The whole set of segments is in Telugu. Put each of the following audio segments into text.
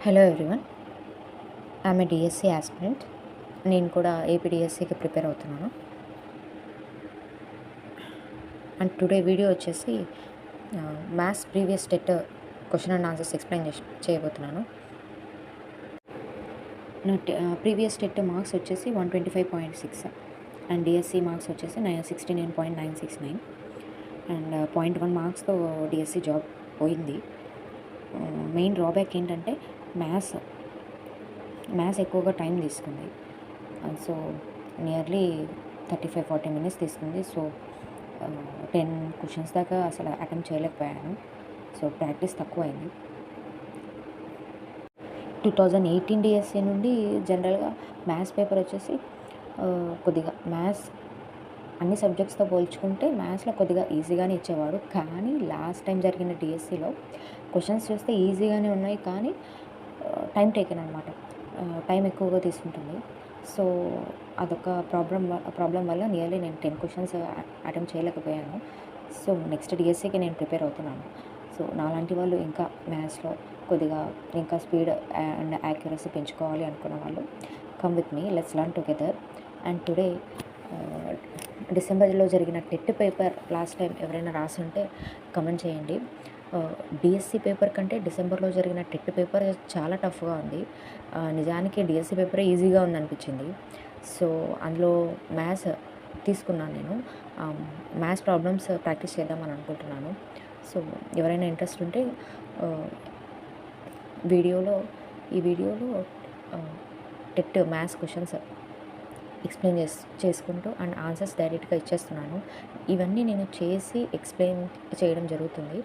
Hello everyone, I'm a DSC aspirant. నేను కూడా ఏపీడిఎస్సికి ప్రిపేర్ అవుతున్నాను. అండ్ టుడే వీడియో వచ్చేసి maths previous TET question and answers explain చేయబోతున్నాను. నా ప్రీవియస్ టెట్ మార్క్స్ వచ్చేసి 125.6 అండ్ డిఎస్సి మార్క్స్ వచ్చేసి 69.969 అండ్ 0.1 మార్క్స్తో డిఎస్సి జాబ్ పోయింది. మెయిన్ డ్రాబ్యాక్ ఏంటంటే మ్యాథ్స్ ఎక్కువగా టైం తీసుకుంది. సో నియర్లీ 35-40 మినిట్స్ తీసుకుంది. సో 10 క్వశ్చన్స్ దాకా అసలు అటెంప్ట్ చేయలేకపోయాను. సో ప్రాక్టీస్ తక్కువ అయింది. 2018 డిఎస్సి నుండి జనరల్గా మ్యాథ్స్ పేపర్ వచ్చేసి కొద్దిగా మ్యాథ్స్ అన్ని సబ్జెక్ట్స్తో పోల్చుకుంటే మ్యాథ్స్లో కొద్దిగా ఈజీగానే ఇచ్చేవాడు. కానీ లాస్ట్ టైం జరిగిన డిఎస్సిలో క్వశ్చన్స్ చూస్తే ఈజీగానే ఉన్నాయి, కానీ టైం టేకెన్ అనమాట. టైం ఎక్కువగా తీసుకుంటుంది. సో అదొక ప్రాబ్లం వల్ల నియర్లీ నేను 10 క్వశ్చన్స్ అటెంప్ట్ చేయలేకపోయాను. సో నెక్స్ట్ డిఎస్సికి నేను ప్రిపేర్ అవుతున్నాను. సో నాలాంటి వాళ్ళు ఇంకా మ్యాథ్స్లో కొద్దిగా ఇంకా స్పీడ్ అండ్ యాక్యురసీ పెంచుకోవాలి అనుకున్న వాళ్ళు come with me, let's learn together. And today డిసెంబర్లో జరిగిన టెట్ పేపర్ లాస్ట్ టైం ఎవరైనా రాసుంటే కమెంట్ చేయండి. డిఎస్సి పేపర్ కంటే డిసెంబర్లో జరిగిన టెట్ పేపర్ చాలా టఫ్గా ఉంది. నిజానికి డిఎస్సి పేపరే ఈజీగా ఉందనిపించింది. సో అందులో మ్యాథ్స్ తీసుకున్నాను నేను. మ్యాథ్స్ ప్రాబ్లమ్స్ ప్రాక్టీస్ చేద్దామని అనుకుంటున్నాను. సో ఎవరైనా ఇంట్రెస్ట్ ఉంటే ఈ వీడియోలో టెట్ మ్యాథ్స్ క్వశ్చన్స్ ఎక్స్ప్లెయిన్ చేసుకుంటూ అండ్ ఆన్సర్స్ డైరెక్ట్గా ఇచ్చేస్తున్నాను. ఇవన్నీ నేను చేసి ఎక్స్ప్లెయిన్ చేయడం జరుగుతుంది.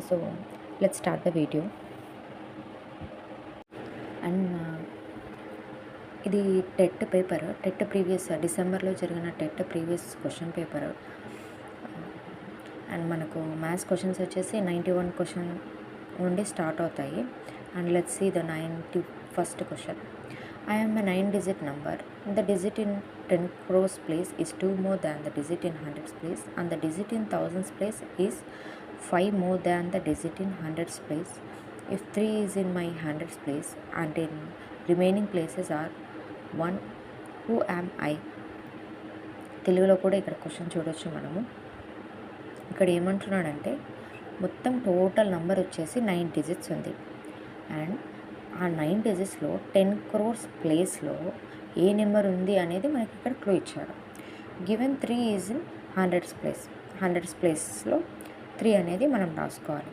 So let's start the video. And ఇది టెట్ ప్రీవియస్ డిసెంబర్లో జరిగిన TET previous question paper. And మనకు మ్యాథ్స్ క్వశ్చన్స్ వచ్చేసి 91 క్వశ్చన్ నుండి స్టార్ట్ అవుతాయి. And let's see the 91st question. I am a 9-digit number. The digit in 10 crores place is 2 more than the digit in hundreds place, and the digit in thousands place is 5 more than the digit in hundreds place. If 3 is in my hundreds place and in remaining places are 1, who am I? తెలుగులో కూడా ఇక్కడ క్వశ్చన్ చూడొచ్చు మనము. ఇక్కడ ఏమంటున్నాడంటే మొత్తం టోటల్ నెంబర్ వచ్చేసి 9 డిజిట్స్ ఉంది. అండ్ ఆ 9 డిజిట్స్లో 10 crores ప్లేస్లో ఏ నెంబర్ ఉంది అనేది మనకి ఇక్కడ క్లూ ఇచ్చాడు. గివెన్ 3 ఈజ్ ఇన్ హండ్రెడ్స్ ప్లేస్లో 3 అనేది మనం రాసుకోవాలి.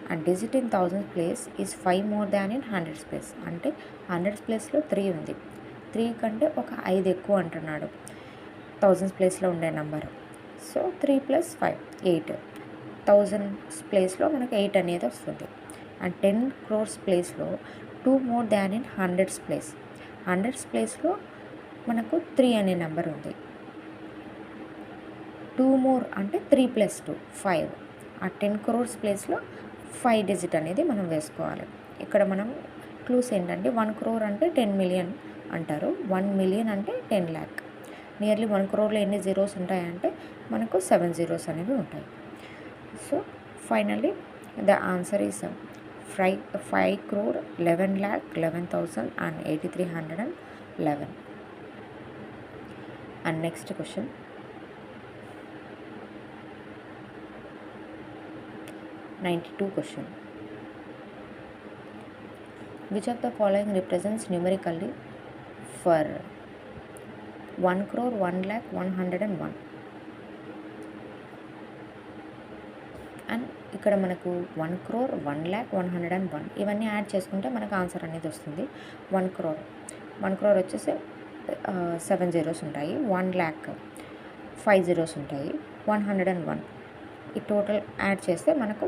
And digit in thousands place is 5 more than in hundreds place. అంటే హండ్రెడ్స్ ప్లేస్లో 3 ఉంది. 3 కంటే ఒక 5 ఎక్కువ అంటున్నాడు థౌజండ్స్ ప్లేస్లో ఉండే నెంబర్. సో 3 + 5 8. థౌజండ్స్ ప్లేస్లో మనకు 8 అనేది వస్తుంది. అండ్ 10 crores ప్లేస్లో 2 more than in hundreds ప్లేస్లో మనకు 3 అనే నెంబర్ ఉంది. 2 more అంటే 3 + 2 5. ఆ 10 crores ప్లేస్లో 5 డిజిట్ అనేది మనం వేసుకోవాలి. ఇక్కడ మనం క్లూస్ ఏంటంటే 1 crore అంటే 10 million అంటారు. 1 million అంటే 10 lakh. నియర్లీ 1 crore ఎన్ని జీరోస్ ఉంటాయంటే మనకు 7 zeros అనేవి ఉంటాయి. So finally the answer is 5 crore 11,11,8311. And next question. 92 question. Which of the following represents numerically for 1 crore 1,01,101? And ఇక్కడ మనకు 1 crore 1,01,101 ఇవన్నీ యాడ్ చేసుకుంటే మనకు ఆన్సర్ అనేది వస్తుంది. 1 crore వచ్చేసి 7 zeros ఉంటాయి. 1 lakh 5 zeros ఉంటాయి. 101 ఈ టోటల్ యాడ్ చేస్తే మనకు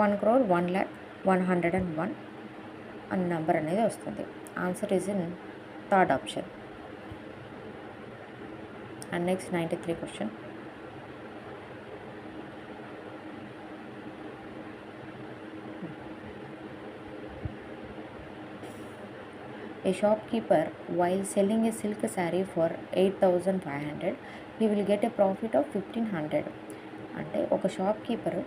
1 crore 1,01,101 అన్న నెంబర్ అనేది వస్తుంది. Answer is in third option. And next 93 question. A shopkeeper, while selling a silk saree for 8,500, he will get a profit of 1,500. అంటే ఒక షాప్ కీపర్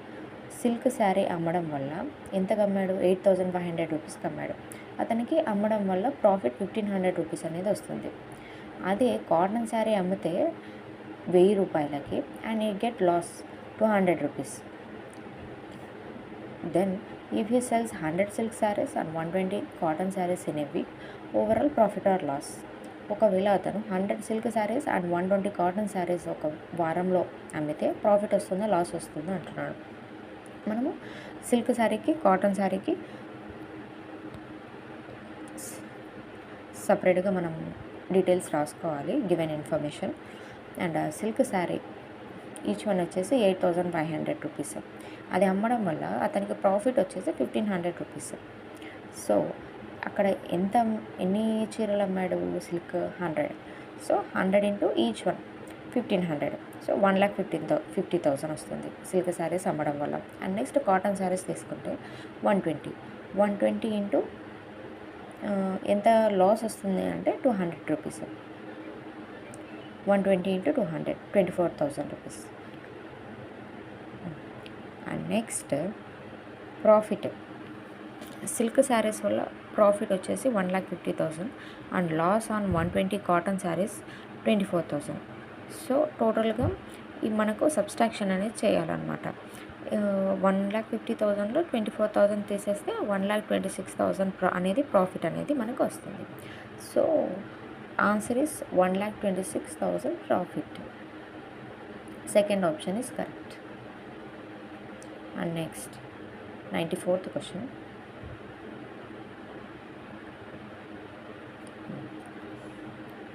సిల్క్ శారీ అమ్మడం వల్ల ఎంతకు అమ్మాడు? 8,500 రూపీస్కి అమ్మాడు. అతనికి అమ్మడం వల్ల ప్రాఫిట్ 1500 రూపీస్ అనేది వస్తుంది. అదే కాటన్ శారీ అమ్మితే 1000 రూపాయలకి and you get lost 200 rupees. Then if he sells 100 silk sarees and 120 cotton sarees in a week, overall profit or loss. ఒకవేళ అతను 100 silk saris and 120 cotton saris ఒక వారంలో అమ్మితే ప్రాఫిట్ వస్తుందా లాస్ వస్తుందా అంటున్నాడు. మనము సిల్క్ శారీకి కాటన్ శారీకి సపరేట్గా మనం డీటెయిల్స్ రాసుకోవాలి given information. And silk sari each one వచ్చేసి 8500 రూపీస్. అది అమ్మడం వల్ల అతనికి ప్రాఫిట్ వచ్చేసి 1500 రూపీస్. సో అక్కడ ఎన్ని చీరలు అమ్మాడు silk 100. So 100 into each one 1500. So 1,50,000 వస్తుంది సిల్క్ శారీస్ అమ్మడం వల్ల. అండ్ నెక్స్ట్ కాటన్ శారీస్ తీసుకుంటే 120 ఇంటూ ఎంత లాస్ వస్తుంది అంటే 200 rupees. 120 into 200 24,000 rupees. And next profit silk saris వల్ల ప్రాఫిట్ వచ్చేసి 1,50,000 and loss on 120 cotton saris 24,000. So టోటల్గా మనకు సబ్స్ట్రాక్షన్ అనేది చేయాలన్నమాట. 1,50,000లో 24,000 తీసేస్తే 1,26,000 అనేది ప్రాఫిట్ అనేది మనకు వస్తుంది. So answer is 1,26,000 profit. Second option is correct. And next 94th question.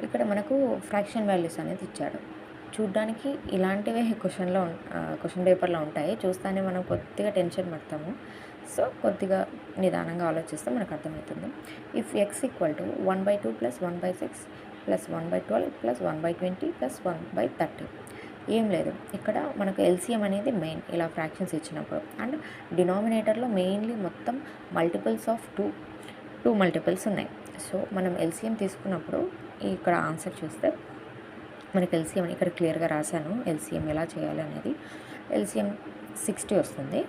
ఇక్కడ మనకు ఫ్రాక్షన్ వాల్యూస్ అనేది ఇచ్చాడు. చూడ్డానికి ఇలాంటివే క్వశ్చన్ పేపర్లో ఉంటాయి. చూస్తానే మనం కొద్దిగా టెన్షన్ పడతాము. సో కొద్దిగా నిదానంగా ఆలోచిస్తే మనకు అర్థమవుతుంది. If x equal to 1/2 + 1/6 + 1/12 + 1/20 + 1/30. ఏం లేదు, ఇక్కడ మనకు ఎల్సిఎం అనేది మెయిన్ ఇలా ఫ్రాక్షన్స్ ఇచ్చినప్పుడు. అండ్ డినామినేటర్లో మెయిన్లీ మొత్తం మల్టిపుల్స్ ఆఫ్ టూ మల్టిపుల్స్ ఉన్నాయి. సో మనం ఎల్సిఎం తీసుకున్నప్పుడు ఇక్కడ ఆన్సర్ చూస్తే మనకి ఎల్సిఎం ఇక్కడ క్లియర్గా రాశాను ఎల్సిఎం ఎలా చేయాలి అనేది. ఎల్సిఎం 60 వస్తుంది.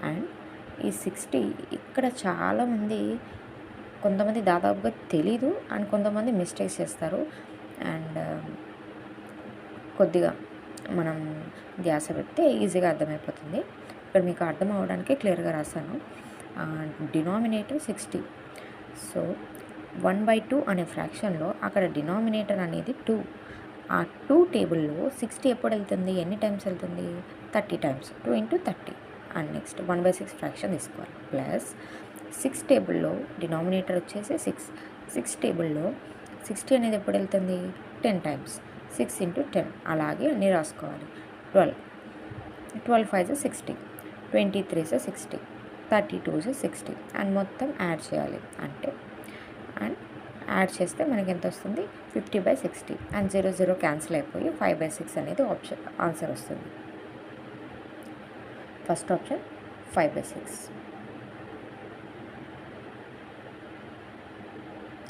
అండ్ ఈ 60 ఇక్కడ చాలామంది కొంతమంది దాదాపుగా తెలీదు అండ్ కొంతమంది మిస్టేక్స్ చేస్తారు. అండ్ కొద్దిగా మనం ధ్యాస పెడితే ఈజీగా అర్థమైపోతుంది. ఇక్కడ మీకు అర్థం అవ్వడానికి క్లియర్గా రాశాను. డినామినేటర్ 60. సో 1/2 అనే ఫ్రాక్షన్లో అక్కడ డినామినేటర్ అనేది 2. ఆ 2 టేబుల్లో 60 ఎప్పుడు వెళ్తుంది, ఎన్ని టైమ్స్ వెళ్తుంది, 30 టైమ్స్. 2 × 30. అండ్ నెక్స్ట్ 1/6 ఫ్రాక్షన్ తీసుకోవాలి. ప్లస్ 6 టేబుల్లో డినామినేటర్ వచ్చేసి 6 టేబుల్లో 60 అనేది ఎప్పుడు వెళ్తుంది, 10 టైమ్స్. 6 × 10 అలాగే అన్నీ రాసుకోవాలి. 12 5 60, 23 60, 32 60 అండ్ మొత్తం యాడ్ చేయాలి. అండ్ యాడ్ చేస్తే మనకి ఎంత వస్తుంది, 50/60 అండ్ 0 0 క్యాన్సిల్ అయిపోయి 5/6 అనేది ఆన్సర్ వస్తుంది. First option 5/6.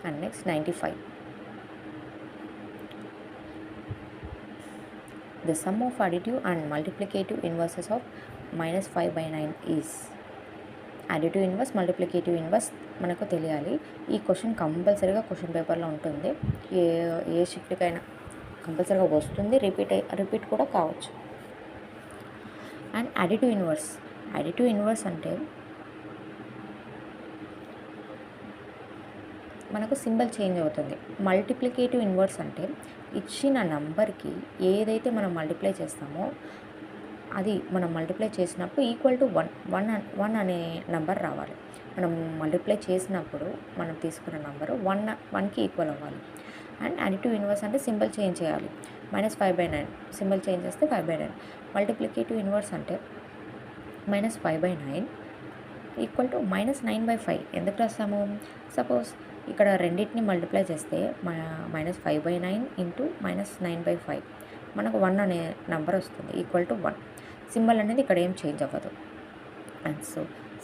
And next 95. The sum of additive and multiplicative inverses of -5/9 is. Additive inverse multiplicative inverse మనకు తెలియాలి. ఈ క్వశ్చన్ కంపల్సరీగా క్వశ్చన్ పేపర్లో ఉంటుంది. ఏ షిఫ్ట్కైనా కంపల్సరీగా వస్తుంది, రిపీట్ కూడా కావచ్చు. అండ్ అడిటివ్ ఇన్వర్స్ అంటే మనకు సింబల్ చేంజ్ అవుతుంది. మల్టిప్లికేటివ్ ఇన్వర్స్ అంటే ఇచ్చిన నంబర్కి ఏదైతే మనం మల్టిప్లై చేస్తామో అది మనం మల్టిప్లై చేసినప్పుడు ఈక్వల్ టు 1 అనే నెంబర్ రావాలి. మనం మల్టిప్లై చేసినప్పుడు మనం తీసుకున్న నెంబరు 1కి ఈక్వల్ అవ్వాలి. అండ్ అడిటివ్ ఇన్వర్స్ అంటే సింబల్ చేంజ్ చేయాలి. -5/9 సింబల్ చేంజ్ చేస్తే 5/9. మల్టిప్లికేటివ్ ఇన్వర్స్ అంటే -5/9 ఈక్వల్ టు -9/5. ఎందుకు రాస్తాము, సపోజ్ ఇక్కడ రెండింటిని మల్టిప్లై చేస్తే -5/9 ఇంటూ -9/5 మనకు 1 అనే నెంబర్ వస్తుంది ఈక్వల్ టు 1. సింబల్ అనేది ఇక్కడ ఏం చేంజ్ అవ్వదు. అండ్ సో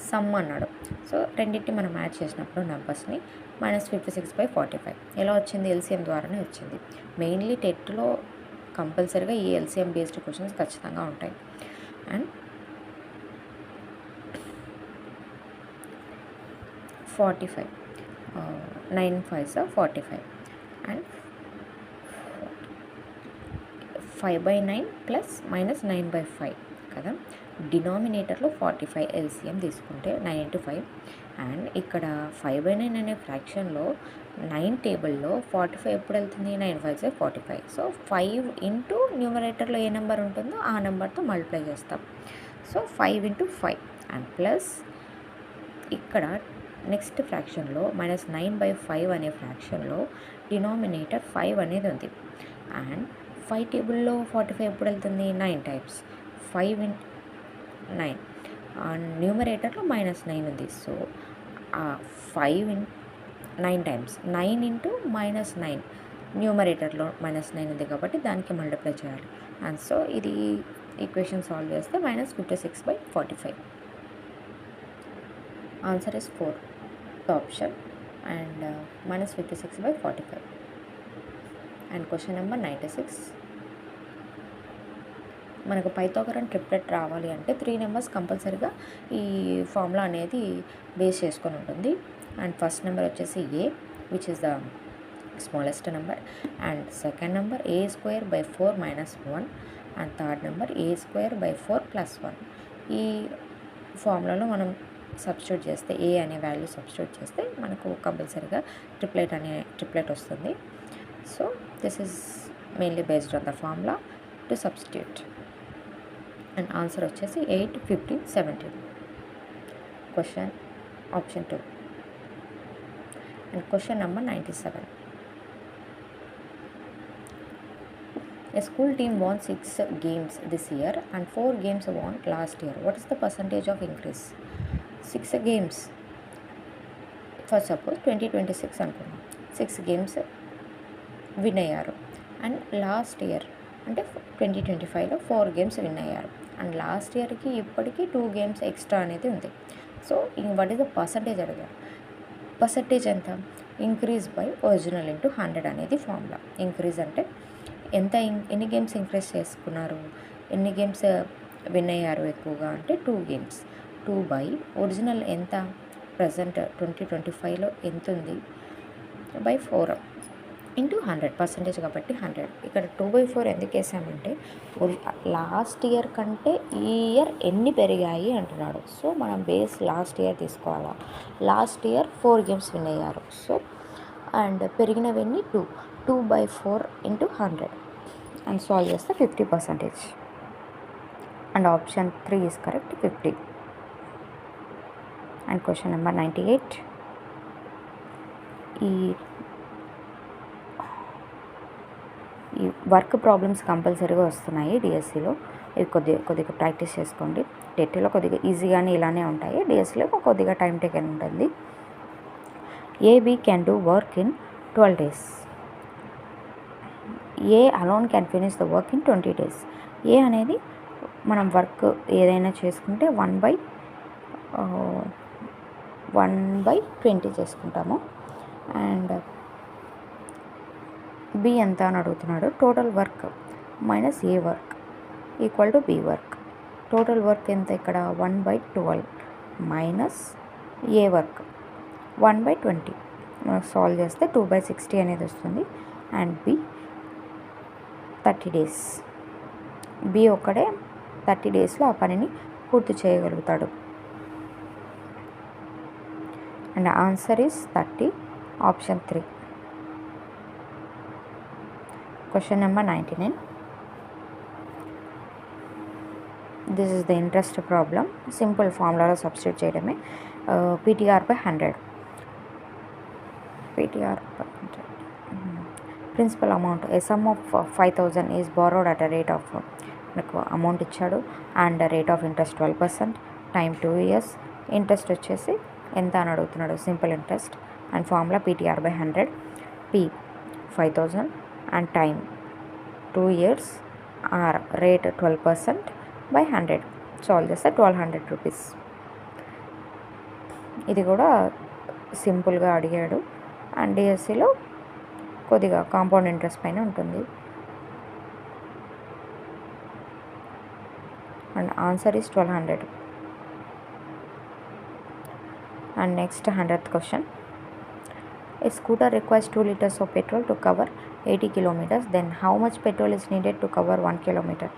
సమ్ అన్నాడు. సో రెండింటిని మనం యాడ్ చేసినప్పుడు నెంబర్స్ని -56/45 ఎలా వచ్చింది, ఎల్సిఎం ద్వారానే వచ్చింది. మెయిన్లీ టెట్లో కంపల్సరీగా ఈ ఎల్సిఎం బేస్డ్ క్వశ్చన్స్ ఖచ్చితంగా ఉంటాయి. And 45 9 5s are 45 and 5/9 plus minus 9/5 కదా. డినామినేటర్లో 45 ఎల్సిఎం తీసుకుంటే 9 into 5 అండ్ ఇక్కడ 5/9 అనే ఫ్రాక్షన్లో 9 టేబుల్లో 45 ఎప్పుడు వెళ్తుంది, 9 5s 45. సో 5 ఇంటూ న్యూమరేటర్లో ఏ నెంబర్ ఉంటుందో ఆ నెంబర్తో మల్టిప్లై చేస్తాం. సో 5 into 5 అండ్ ప్లస్ ఇక్కడ నెక్స్ట్ ఫ్రాక్షన్లో -9/5 అనే ఫ్రాక్షన్లో డినామినేటర్ 5 అనేది ఉంది అండ్ 5 టేబుల్లో 45 ఎప్పుడు వెళ్తుంది, 9 times. 5 into 9 అండ్ న్యూమరేటర్లో -9 ఉంది. సో 5 in 9 times 9 into -9 న్యూమరేటర్లో -9 ఉంది కాబట్టి దానికి మల్టిప్లై చేయాలి. అండ్ సో ఇది ఈక్వేషన్ సాల్వ్ చేస్తే -56/45. Answer is 4 option and -56/45. And question number 96. మనకు పైథాగరన్ ట్రిప్లెట్ రావాలి అంటే 3 నెంబర్స్ కంపల్సరీగా ఈ ఫార్ములా అనేది బేస్ చేసుకొని ఉంటుంది. అండ్ ఫస్ట్ నెంబర్ వచ్చేసి A which is the smallest number and second number a²/4 - 1 and third number a²/4 + 1. ఈ ఫార్ములాలో మనం సబ్స్టిట్యూట్ చేస్తే ఏ అనే వాల్యూ సబ్స్టిట్యూట్ చేస్తే మనకు కంపల్సరీగా ట్రిప్లెట్ వస్తుంది. So this is mainly based on the formula to substitute. And answer వచ్చేసి 8 15 17. Question option 2. And question number 97. A school team won 6 games this year and 4 games won last year. What is the percentage of increase? 6 games. For suppose 2026 అనుకున్నాం, 6 games విన్ అయ్యారు అండ్ లాస్ట్ ఇయర్ అంటే 2025లో 4 games విన్ అయ్యారు అండ్ లాస్ట్ ఇయర్కి ఇప్పటికీ 2 games ఎక్స్ట్రా అనేది ఉంది. So what is the percentage అడిగారు. పర్సంటేజ్ ఎంత, ఇంక్రీజ్ బై ఒరిజినల్ ఇంటూ 100 అనేది ఫార్ములా. ఇంక్రీజ్ అంటే ఎన్ని గేమ్స్ ఇంక్రీజ్ చేసుకున్నారు, ఎన్ని గేమ్స్ విన్ అయ్యారు ఎక్కువగా అంటే 2 games. 2 బై ఒరిజినల్ ఎంత ప్రజెంట్ 2025లో ఎంత ఉంది బై 4 ఇంటూ 100 పర్సంటేజ్ కాబట్టి 100. ఇక్కడ 2/4 ఎందుకు వేసామంటే లాస్ట్ ఇయర్ కంటే ఈ ఇయర్ ఎన్ని పెరిగాయి అంటున్నాడు. సో మనం బేస్ లాస్ట్ ఇయర్ తీసుకోవాలా. లాస్ట్ ఇయర్ 4 games విన్ అయ్యారు. సో అండ్ పెరిగినవన్నీ 2/4 ఇంటూ 100 అండ్ సాల్వ్ చేస్తే 50%. And option 3 is correct, 50. And question number 98. ఈ వర్క్ ప్రాబ్లమ్స్ కంపల్సరీగా వస్తున్నాయి డిఎస్సిలో. ఇవి కొద్దిగా ప్రాక్టీస్ చేసుకోండి. టెట్లో కొద్దిగా ఈజీగానే ఇలానే ఉంటాయి, డిఎస్సిలో కొద్దిగా టైం టేకెన్ ఉంటుంది. AB can do work in 12 days. A alone can finish the work in 20 days. A అనేది మనం వర్క్ ఏదైనా చేసుకుంటే 1/20 చేసుకుంటాము. అండ్ బి ఎంత అని అడుగుతున్నాడు. Total work minus A work equal to be work. Total work ఎంత ఇక్కడ 1/12 మైనస్ ఏ వర్క్ 1/20. మనకు సాల్వ్ చేస్తే 2/60 అనేది వస్తుంది. And B 30 days. బి ఒక్కడే 30 daysలో ఆ పనిని పూర్తి చేయగలుగుతాడు. And answer is 30, option 3. Question number 99. This is the interest problem. Simple formula substitute చేయడమే. PTR/100. PTR/100. Principal amount. A sum of 5,000 is borrowed at a rate of నాకు అమౌంట్ ఇచ్చాడు and rate of interest 12%, time 2 years. Interest వచ్చేసి ఎంత అని అడుగుతున్నాడు. Simple interest and formula PTR/100. P 5,000 and time 2 years, R rate 12% by 100. Solve చేస్తే 1,200 rupees. ఇది కూడా సింపుల్గా అడిగాడు అండ్ డిఎస్సిలో కొద్దిగా కాంపౌండ్ ఇంట్రెస్ట్ పైన ఉంటుంది. And answer is 1,200. And next 100th question. A scooter requires 2 liters of petrol to cover 80 kilometers. Then how much petrol is needed to cover 1 kilometer?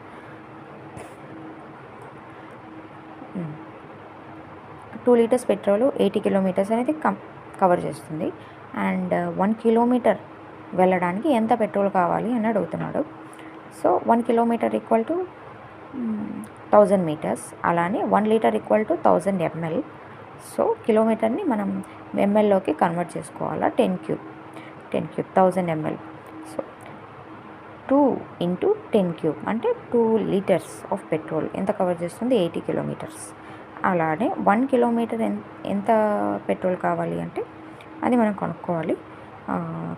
2 liters petrol 80 kilometres అనేది కవర్ చేస్తుంది. అండ్ 1 కిలోమీటర్ వెళ్ళడానికి ఎంత పెట్రోల్ కావాలి అని అడుగుతున్నాడు. So 1 kilometre equal to 1000 metres. అలానే 1 litre equal to 1000 ml. So కిలోమీటర్ని మనం ఎంఎల్లోకి కన్వర్ట్ చేసుకోవాలా. 10 cube 1000 ml. So 2 into 10 cube అంటే 2 లీటర్స్ ఆఫ్ పెట్రోల్ ఎంత కవర్ చేస్తుంది? 80 కిలోమీటర్స్. అలానే 1 కిలోమీటర్ ఎంత పెట్రోల్ కావాలి అంటే అది మనం కనుక్కోవాలి.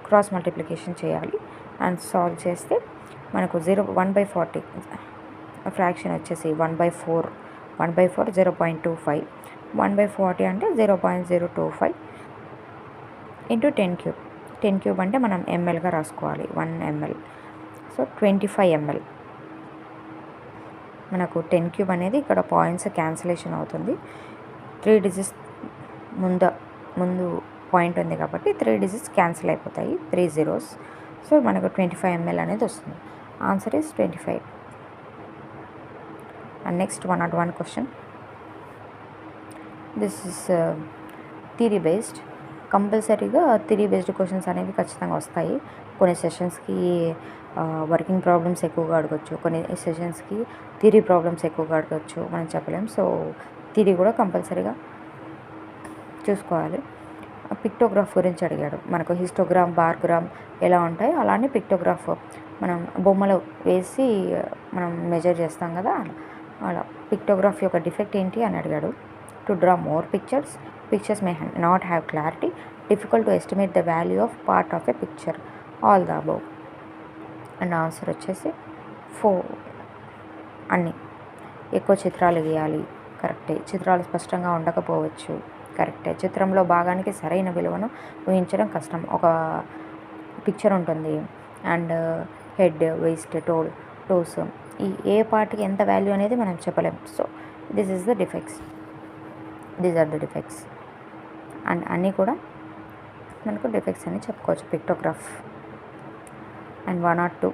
క్రాస్ మల్టిప్లికేషన్ చేయాలి అండ్ సాల్వ్ చేస్తే మనకు 1/40 ఫ్రాక్షన్ వచ్చేసి 1/4 0.25. 1/40 అంటే 0.025 ఇంటూ 10 క్యూబ్. 10 క్యూబ్ అంటే మనం ఎంఎల్గా రాసుకోవాలి. 1 ml. So 25 ml. మనకు 10 క్యూబ్ అనేది ఇక్కడ పాయింట్స్ క్యాన్సిలేషన్ అవుతుంది. 3 డిజిట్స్ ముందు పాయింట్ ఉంది కాబట్టి 3 డిజిట్స్ క్యాన్సిల్ అయిపోతాయి, 3 zeros. సో మనకు 25 ml అనేది వస్తుంది. Answer is 25. And next 101 question. This is theory based. కంపల్సరీగా థియరీ బేస్డ్ క్వశ్చన్స్ అనేవి ఖచ్చితంగా వస్తాయి. కొన్ని సెషన్స్కి వర్కింగ్ ప్రాబ్లమ్స్ ఎక్కువగా అడగచ్చు, కొన్ని సెషన్స్కి థియరీ ప్రాబ్లమ్స్ ఎక్కువగా అడగచ్చు, మనం చెప్పలేం. సో థియరీ కూడా కంపల్సరీగా చూసుకోవాలి. పిక్టోగ్రాఫ్ గురించి అడిగాడు. మనకు హిస్టోగ్రామ్, బార్గ్రామ్ ఎలా ఉంటాయో అలానే పిక్టోగ్రాఫ్ మనం బొమ్మలు వేసి మనం మెజర్ చేస్తాం కదా, అలా పిక్టోగ్రాఫ్ యొక్క డిఫెక్ట్ ఏంటి అని అడిగాడు. To draw more pictures may not have clarity, difficult to estimate the value of part of a picture, all the above. And answer వచ్చేసి 4. అన్నీ. ఎక్కువ చిత్రాలు గీయాలి, కరెక్టే. చిత్రాలు స్పష్టంగా ఉండకపోవచ్చు, కరెక్టే. చిత్రంలో భాగానికి సరైన విలువను ఊహించడం కష్టం. ఒక పిక్చర్ ఉంటుంది అండ్ హెడ్, వేస్ట్, టోస్, ఈ ఏ పార్ట్కి ఎంత వాల్యూ అనేది మనం చెప్పలేం. So these are the defects. అండ్ అన్నీ కూడా మనకు డిఫెక్ట్స్ అని చెప్పుకోవచ్చు పిక్టోగ్రాఫ్. అండ్ 102.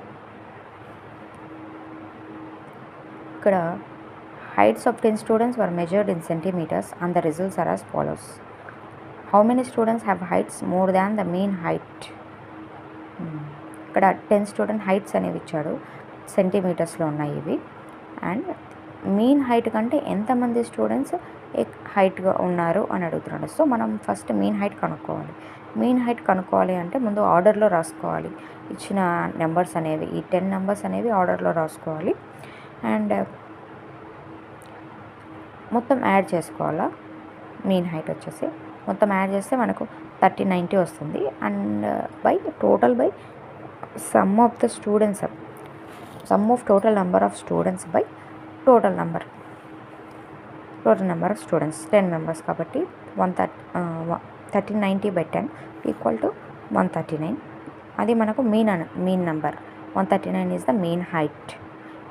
ఇక్కడ heights of 10 students were measured in centimeters and the results are as follows. How many students have heights more than the mean height? ఇక్కడ 10 student హైట్స్ అనేవి ఇచ్చాడు, సెంటీమీటర్స్లో ఉన్నాయి ఇవి. అండ్ మీన్ హైట్ కంటే ఎంతమంది స్టూడెంట్స్ హైట్గా ఉన్నారు అని అడుగుతున్నాడు. సో మనం ఫస్ట్ మీన్ హైట్ కనుక్కోవాలి. మీన్ హైట్ కనుక్కోవాలి అంటే ముందు ఆర్డర్లో రాసుకోవాలి. ఇచ్చిన నెంబర్స్ అనేవి, ఈ 10 నెంబర్స్ అనేవి ఆర్డర్లో రాసుకోవాలి. అండ్ మొత్తం యాడ్ చేసుకోవాలా. మీన్ హైట్ వచ్చేసి మొత్తం యాడ్ చేస్తే మనకు 3090 వస్తుంది. And total by some of total number of students by total number of students 10 members కాబట్టి 1390 by 10 ఈక్వల్ టు 139. అది మనకు mean number. 139 is the mean height.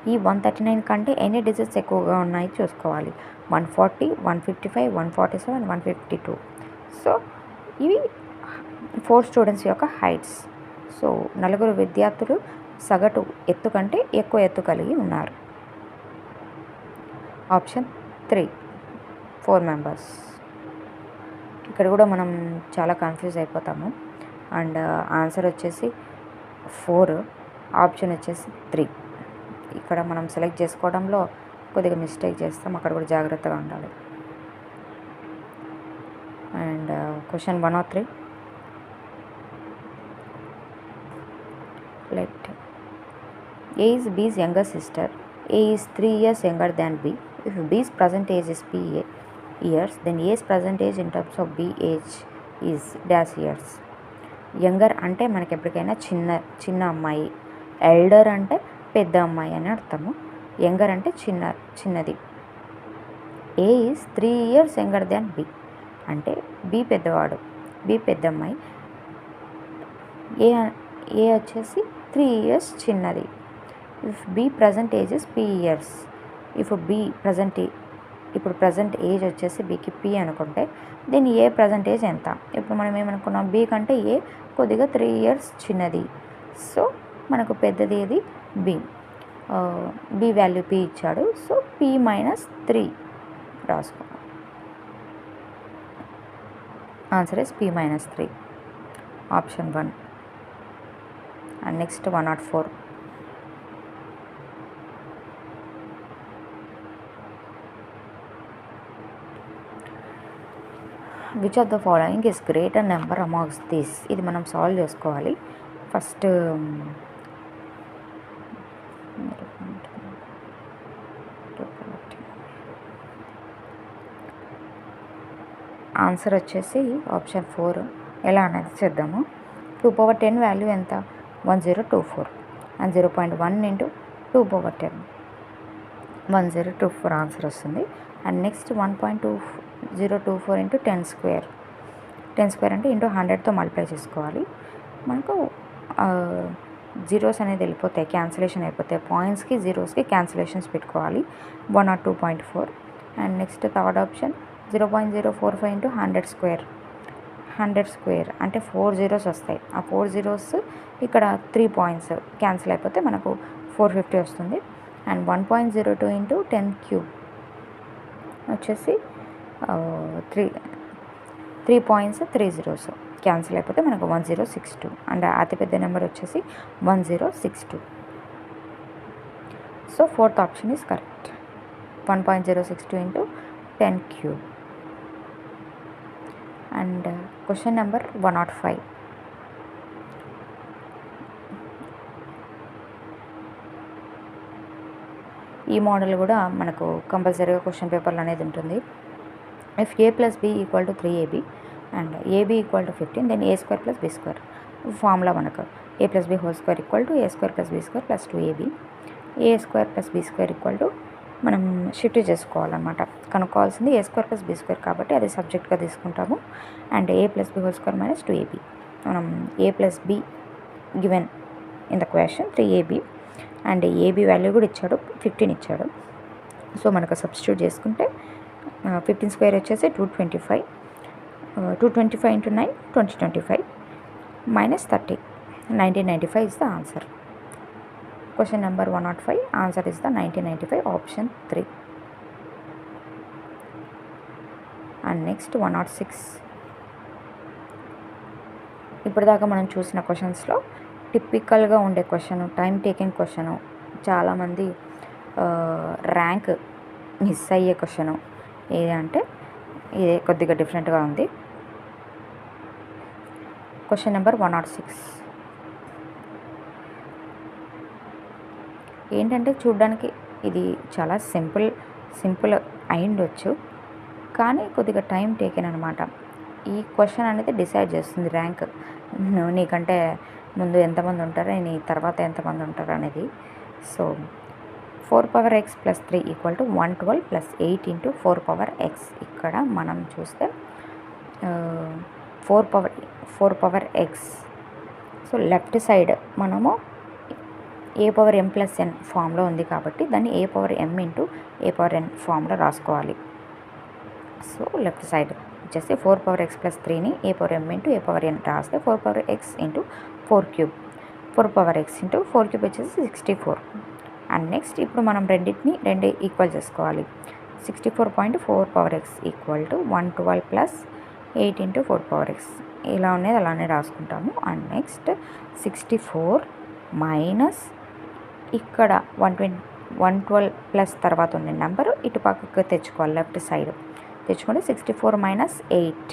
ఈ 139 కంటే ఎన్ని డిజిట్స్ ఎక్కువగా ఉన్నాయి చూసుకోవాలి. 140, 155, 147, 152. సో ఇవి 4 స్టూడెంట్స్ యొక్క హైట్స్. సో 4 విద్యార్థులు సగటు ఎత్తు కంటే ఎక్కువ ఎత్తు కలిగి ఉన్నారు. Option 3, 4 members. ఇక్కడ కూడా మనం చాలా కన్ఫ్యూజ్ అయిపోతాము. అండ్ ఆన్సర్ వచ్చేసి 4, ఆప్షన్ వచ్చేసి 3. ఇక్కడ మనం సెలెక్ట్ చేసుకోవడంలో కొద్దిగా మిస్టేక్ చేస్తాం, అక్కడ కూడా జాగ్రత్తగా ఉండాలి. And question 103. Let A is B's younger sister. A is 3 years younger than B. If B's present age is P years, then A's present age in terms of B age is dash years. Younger అంటే మనకి ఎప్పటికైనా చిన్న అమ్మాయి, ఎల్డర్ అంటే పెద్ద అమ్మాయి అని అర్థము. యంగర్ అంటే చిన్నది. A is 3 years younger than B అంటే B పెద్దవాడు, B పెద్ద అమ్మాయి. A వచ్చేసి 3 years చిన్నది. If B present age is P years, if B present ఇప్పుడు ప్రజెంట్ ఏజ్ వచ్చేసి బీకి పీ అనుకుంటే దీని ఏ ప్రజెంట్ ఏజ్ ఎంత? ఇప్పుడు మనం ఏమనుకున్నాం, బీ కంటే ఏ కొద్దిగా 3 years చిన్నది. సో మనకు పెద్దది ఏది? బీ. బీ వాల్యూ పీ ఇచ్చాడు. సో పీ -3 రాసుకో. Answer is P -3, option 1. And next 104. Which of the following is greater number amongst this? ఇది మనం సాల్వ్ చేసుకోవాలి. ఫస్ట్ ఆన్సర్ వచ్చేసి ఆప్షన్ 4. ఎలా అనేది చేద్దాము. 2/10 వాల్యూ ఎంత? 1024 అండ్ 0.1 ఇంటూ 2/10 1024 ఆన్సర్ వస్తుంది. And next 1.2024 into 10 square. 10 square అంటే ఇంటూ 100తో మల్టిప్లై చేసుకోవాలి. మనకు జీరోస్ అనేది వెళ్ళిపోతాయి, క్యాన్సిలేషన్ అయిపోతాయి. పాయింట్స్కి జీరోస్కి క్యాన్సిలేషన్స్ పెట్టుకోవాలి. 102.4. And next third option 0.045 into 100 square. 100 square అంటే 4 zeros వస్తాయి. ఆ 4 zeros ఇక్కడ 3 points క్యాన్సిల్ అయిపోతే మనకు 450 వస్తుంది. అండ్ 1.02 ఇంటూ 10 క్యూబ్ వచ్చేసి 3 points 3 zeros క్యాన్సిల్ అయిపోతే మనకు 1062. అండ్ అతిపెద్ద నెంబర్ వచ్చేసి 1062. So fourth option is correct. 1.062 into 10 cube. And question number 105. ఈ మోడల్ కూడా మనకు కంపల్సరీగా క్వశ్చన్ పేపర్లు అనేది ఉంటుంది. If A plus B equal to 3ab and AB equal to 15 then A square plus B square. Formula మనకు A plus B whole square equal to A square plus B square plus 2ab. A square plus B square equal to మనం షిఫ్ట్ చేసుకోవాలన్నమాట. కనుక్కోవాల్సింది A square plus B square కాబట్టి అది సబ్జెక్ట్గా తీసుకుంటాము. And A plus B whole square minus 2ab. మనం A plus be given in the question 3ab and AB value కూడా ఇచ్చాడు, 15 ఇచ్చాడు. సో మనకు సబ్స్టిట్యూట్ చేసుకుంటే 15 స్క్వేర్ వచ్చేసి 225. 225 into 9 2025 minus 30 1995 is the answer. Question number 105, answer is the 1995, option 3. And next 106. ఇప్పటిదాకా మనం చూసిన క్వశ్చన్స్లో టిపికల్గా ఉండే క్వశ్చన్, టైం టేకింగ్ క్వశ్చన్, చాలామంది ర్యాంక్ మిస్ అయ్యే క్వశ్చన్ ఏది అంటే ఇదే కొద్దిగా డిఫరెంట్గా ఉంది. క్వశ్చన్ నెంబర్ 106 ఏంటంటే చూడడానికి ఇది చాలా సింపుల్ అయిండొచ్చు, కానీ కొద్దిగా టైం టేకెన్ అనమాట. ఈ క్వశ్చన్ అనేది డిసైడ్ చేస్తుంది ర్యాంక్. నీకంటే ముందు ఎంతమంది ఉంటారో, నీ తర్వాత ఎంతమంది ఉంటారు అనేది. So 4 power x plus 3 equal to 112 plus 8 into 4 power x. ఇక్కడ మనం చూస్తే 4 power x. So left side మనము ఏ పవర్ m ప్లస్ n ఫామ్లో ఉంది కాబట్టి దాన్ని ఏ పవర్ m ఇంటూ ఏ పవర్ n ఫామ్లో రాసుకోవాలి. సో లెఫ్ట్ సైడ్ వచ్చేసి 4 పవర్ x ప్లస్ 3ని ఏ పవర్ m ఇంటూ ఏ పవర్ n రాస్తే 4 power x into 4 cube. 4 power x into 4 cube వచ్చేసి 64. అండ్ నెక్స్ట్ ఇప్పుడు మనం రెండు ఈక్వల్ చేసుకోవాలి. 64.4 power x equal to 112 plus 8 into 4 power x. ఇలా ఉన్నది అలానే రాసుకుంటాము. అండ్ నెక్స్ట్ 64 మైనస్ ఇక్కడ 112 ప్లస్ తర్వాత ఉన్న నెంబరు ఇటు పక్కకు తెచ్చుకోవాలి, లెఫ్ట్ సైడ్ తెచ్చుకుంటే 64 మైనస్ 8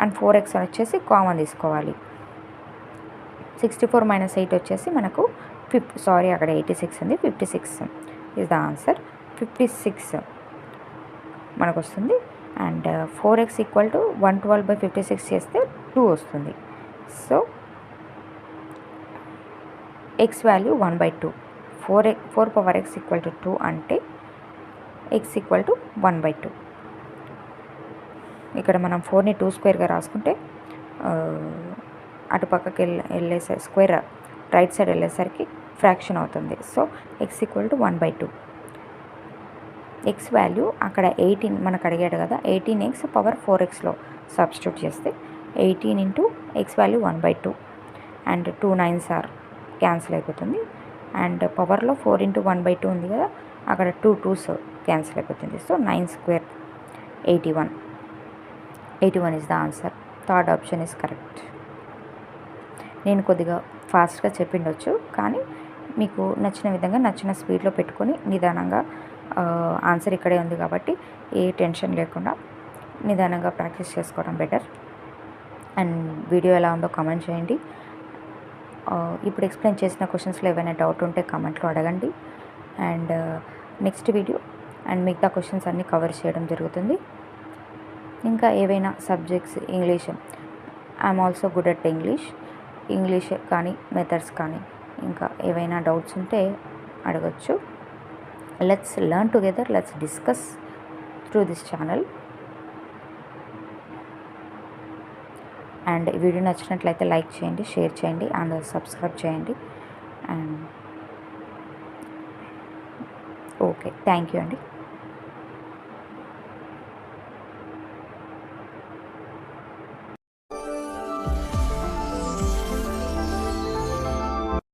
అండ్ 4x వచ్చేసి కామన్ తీసుకోవాలి. 64 మైనస్ 8 వచ్చేసి మనకు అక్కడ 86 ఉంది, 56 ఇస్ ద ఆన్సర్. 56 మనకు వస్తుంది. అండ్ 4x ఈక్వల్ టు 112/56 చేస్తే 2 వస్తుంది. So x value 1/2. 4 power x equal to 2 అంటే x ఈక్వల్ టు 1/2. ఇక్కడ మనం 4ని 2 స్క్వేర్గా రాసుకుంటే అటు పక్కకి వెళ్ళేసరికి స్క్వేర్ రైట్ సైడ్ వెళ్ళేసరికి ఫ్రాక్షన్ అవుతుంది. So x equal to 1/2. X value అక్కడ 18 మనకు అడిగాడు కదా, 18x పవర్ 4xలో సబ్స్టిట్యూట్ చేస్తే 18 into X value 1/2 and 2 9s are cancel అయిపోతుంది. అండ్ పవర్లో 4 ఇంటూ 1/2 ఉంది కదా, అక్కడ 2 2s క్యాన్సిల్ అయిపోతుంది. So 9 square 81. 81 is the answer. Third option is correct. నేను కొద్దిగా ఫాస్ట్గా చెప్పిండొచ్చు, కానీ మీకు నచ్చిన విధంగా నచ్చిన స్పీడ్లో పెట్టుకొని నిదానంగా ఆన్సర్ ఇక్కడే ఉంది కాబట్టి ఏ టెన్షన్ లేకుండా నిదానంగా ప్రాక్టీస్ చేసుకోవడం బెటర్. అండ్ వీడియో ఎలా ఉందో కామెంట్ చేయండి. ఇప్పుడు ఎక్స్ప్లెయిన్ చేసిన క్వశ్చన్స్లో ఏమైనా డౌట్ ఉంటే కామెంట్లో అడగండి. అండ్ నెక్స్ట్ వీడియో అండ్ మిగతా క్వశ్చన్స్ అన్నీ కవర్ చేయడం జరుగుతుంది. ఇంకా ఏవైనా subjects English, I'm also good at English కానీ మెథడ్స్ కానీ ఇంకా ఏవైనా డౌట్స్ ఉంటే అడగచ్చు. Let's learn together, let's discuss through this channel. And video నచ్చినట్లయితే లైక్ చేయండి, షేర్ చేయండి అండ్ సబ్స్క్రైబ్ చేయండి. అండ్ ఓకే, థ్యాంక్ యూ అండి.